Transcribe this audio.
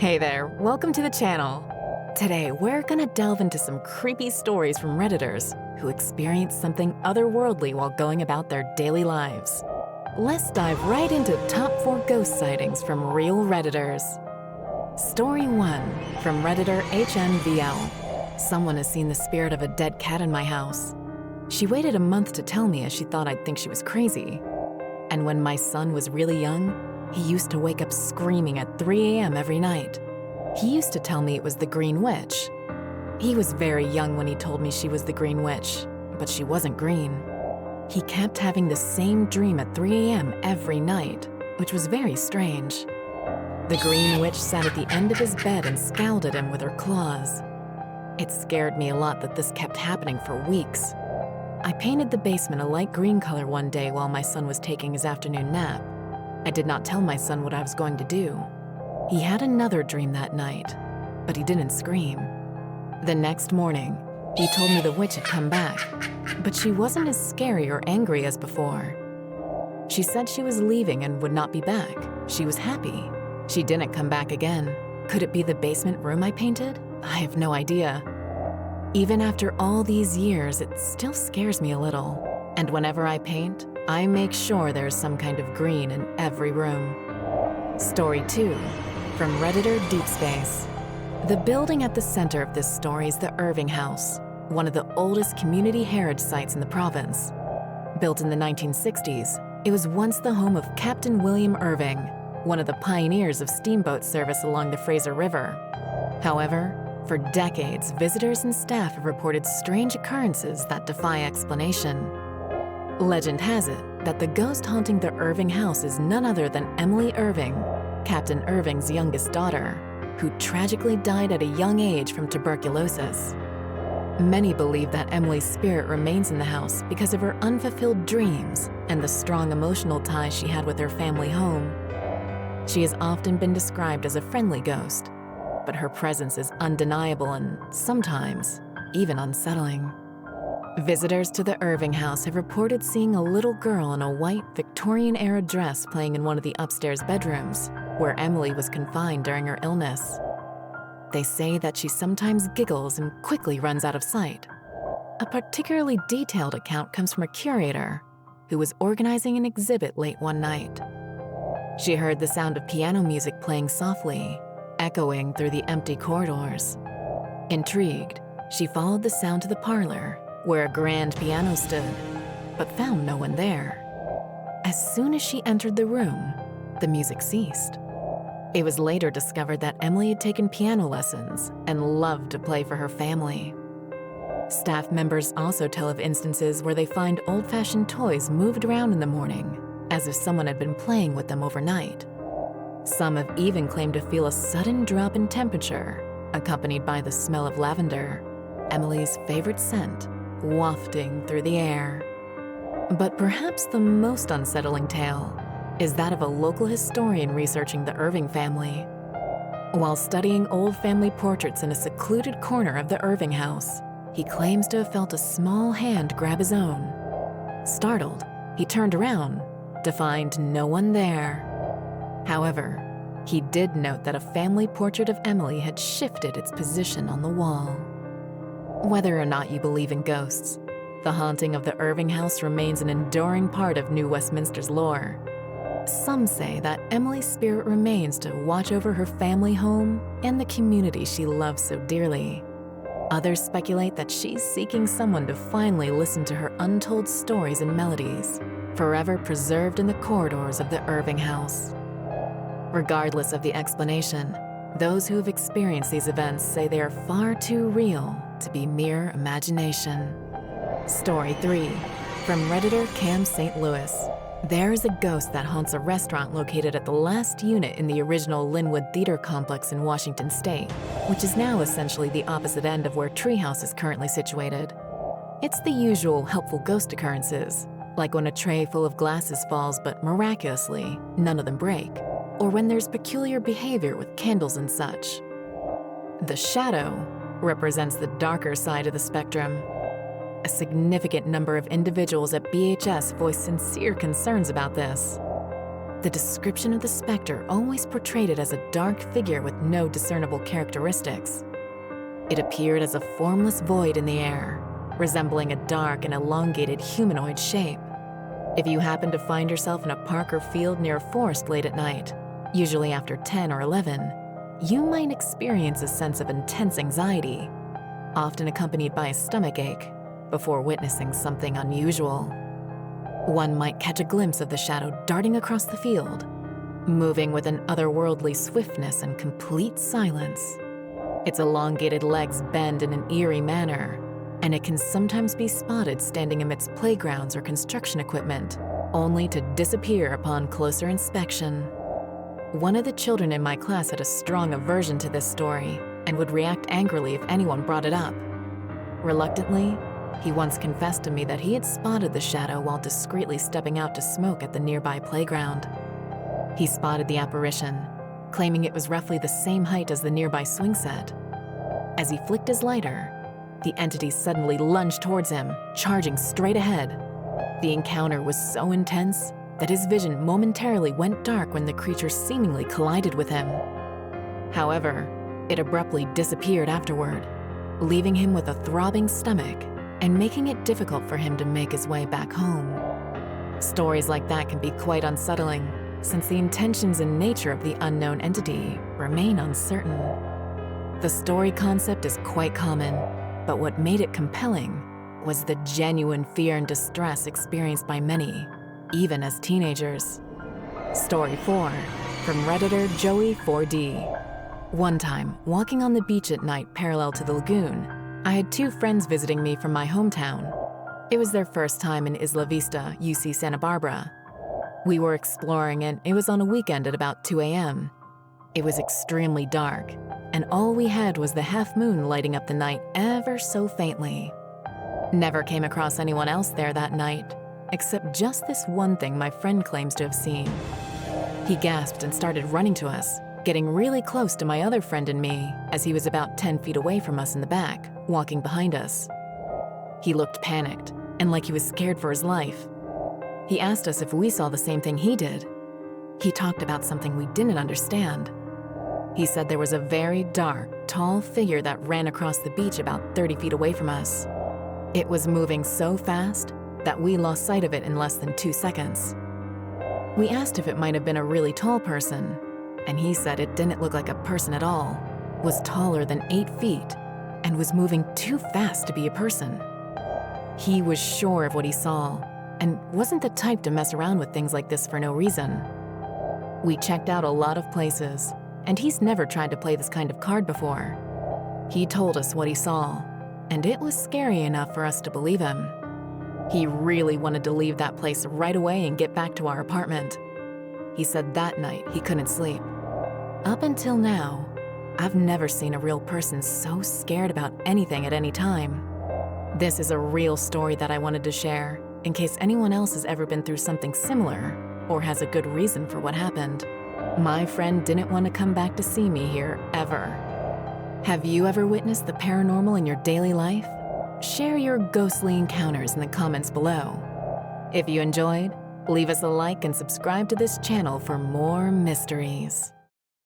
Hey there, welcome to the channel. Today, we're gonna delve into some creepy stories from Redditors who experienced something otherworldly while going about their daily lives. Let's dive right into top 4 ghost sightings from real Redditors. Story 1, from Redditor HNVL. Someone has seen the spirit of a dead cat in my house. She waited a month to tell me as she thought I'd think she was crazy. And when my son was really young, he used to wake up screaming at 3 a.m. every night. He used to tell me it was the Green Witch. He was very young when he told me she was the Green Witch, but she wasn't green. He kept having the same dream at 3 a.m. every night, which was very strange. The Green Witch sat at the end of his bed and scowled at him with her claws. It scared me a lot that this kept happening for weeks. I painted the basement a light green color one day while my son was taking his afternoon nap. I did not tell my son what I was going to do. He had another dream that night, but he didn't scream. The next morning, he told me the witch had come back, but she wasn't as scary or angry as before. She said she was leaving and would not be back. She was happy. She didn't come back again. Could it be the basement room I painted? I have no idea. Even after all these years, it still scares me a little. And whenever I paint, I make sure there's some kind of green in every room. Story 2, from Redditor Deep Space. The building at the center of this story is the Irving House, one of the oldest community heritage sites in the province. Built in the 1960s, it was once the home of Captain William Irving, one of the pioneers of steamboat service along the Fraser River. However, for decades, visitors and staff have reported strange occurrences that defy explanation. Legend has it that the ghost haunting the Irving house is none other than Emily Irving, Captain Irving's youngest daughter, who tragically died at a young age from tuberculosis. Many believe that Emily's spirit remains in the house because of her unfulfilled dreams and the strong emotional ties she had with her family home. She has often been described as a friendly ghost, but her presence is undeniable and sometimes even unsettling. Visitors to the Irving house have reported seeing a little girl in a white Victorian-era dress playing in one of the upstairs bedrooms, where Emily was confined during her illness. They say that she sometimes giggles and quickly runs out of sight. A particularly detailed account comes from a curator who was organizing an exhibit late one night. She heard the sound of piano music playing softly, echoing through the empty corridors. Intrigued, she followed the sound to the parlor, where a grand piano stood, but found no one there. As soon as she entered the room, the music ceased. It was later discovered that Emily had taken piano lessons and loved to play for her family. Staff members also tell of instances where they find old-fashioned toys moved around in the morning, as if someone had been playing with them overnight. Some have even claimed to feel a sudden drop in temperature, accompanied by the smell of lavender, Emily's favorite scent, wafting through the air. But perhaps the most unsettling tale is that of a local historian researching the Irving family. While studying old family portraits in a secluded corner of the Irving house, he claims to have felt a small hand grab his own. Startled, he turned around to find no one there. However, he did note that a family portrait of Emily had shifted its position on the wall. Whether or not you believe in ghosts, the haunting of the Irving house remains an enduring part of New Westminster's lore. Some say that Emily's spirit remains to watch over her family home and the community she loves so dearly. Others speculate that she's seeking someone to finally listen to her untold stories and melodies, forever preserved in the corridors of the Irving house. Regardless of the explanation, those who have experienced these events say they are far too real to be mere imagination. Story 3, from Redditor Cam St. Louis. There is a ghost that haunts a restaurant located at the last unit in the original Linwood Theater complex in Washington State, which is now essentially the opposite end of where Treehouse is currently situated. It's the usual helpful ghost occurrences, like when a tray full of glasses falls but miraculously, none of them break, or when there's peculiar behavior with candles and such. The shadow represents the darker side of the spectrum. A significant number of individuals at BHS voiced sincere concerns about this. The description of the specter always portrayed it as a dark figure with no discernible characteristics. It appeared as a formless void in the air, resembling a dark and elongated humanoid shape. If you happen to find yourself in a park or field near a forest late at night, usually after 10 or 11, you might experience a sense of intense anxiety, often accompanied by a stomachache, before witnessing something unusual. One might catch a glimpse of the shadow darting across the field, moving with an otherworldly swiftness and complete silence. Its elongated legs bend in an eerie manner, and it can sometimes be spotted standing amidst playgrounds or construction equipment, only to disappear upon closer inspection. One of the children in my class had a strong aversion to this story and would react angrily if anyone brought it up. Reluctantly, he once confessed to me that he had spotted the shadow while discreetly stepping out to smoke at the nearby playground. He spotted the apparition, claiming it was roughly the same height as the nearby swing set. As he flicked his lighter, the entity suddenly lunged towards him, charging straight ahead. The encounter was so intense that his vision momentarily went dark when the creature seemingly collided with him. However, it abruptly disappeared afterward, leaving him with a throbbing stomach and making it difficult for him to make his way back home. Stories like that can be quite unsettling, since the intentions and nature of the unknown entity remain uncertain. The story concept is quite common, but what made it compelling was the genuine fear and distress experienced by many, even as teenagers. Story 4, from Redditor Joey4D. One time, walking on the beach at night parallel to the lagoon, I had two friends visiting me from my hometown. It was their first time in Isla Vista, UC Santa Barbara. We were exploring and it was on a weekend at about 2 a.m. It was extremely dark, and all we had was the half moon lighting up the night ever so faintly. Never came across anyone else there that night, except just this one thing my friend claims to have seen. He gasped and started running to us, getting really close to my other friend and me as he was about 10 feet away from us in the back, walking behind us. He looked panicked and like he was scared for his life. He asked us if we saw the same thing he did. He talked about something we didn't understand. He said there was a very dark, tall figure that ran across the beach about 30 feet away from us. It was moving so fast that we lost sight of it in less than 2 seconds. We asked if it might have been a really tall person, and he said it didn't look like a person at all, was taller than 8 feet, and was moving too fast to be a person. He was sure of what he saw, and wasn't the type to mess around with things like this for no reason. We checked out a lot of places, and he's never tried to play this kind of card before. He told us what he saw, and it was scary enough for us to believe him. He really wanted to leave that place right away and get back to our apartment. He said that night he couldn't sleep. Up until now, I've never seen a real person so scared about anything at any time. This is a real story that I wanted to share, in case anyone else has ever been through something similar or has a good reason for what happened. My friend didn't want to come back to see me here ever. Have you ever witnessed the paranormal in your daily life? Share your ghostly encounters in the comments below. If you enjoyed, leave us a like and subscribe to this channel for more mysteries.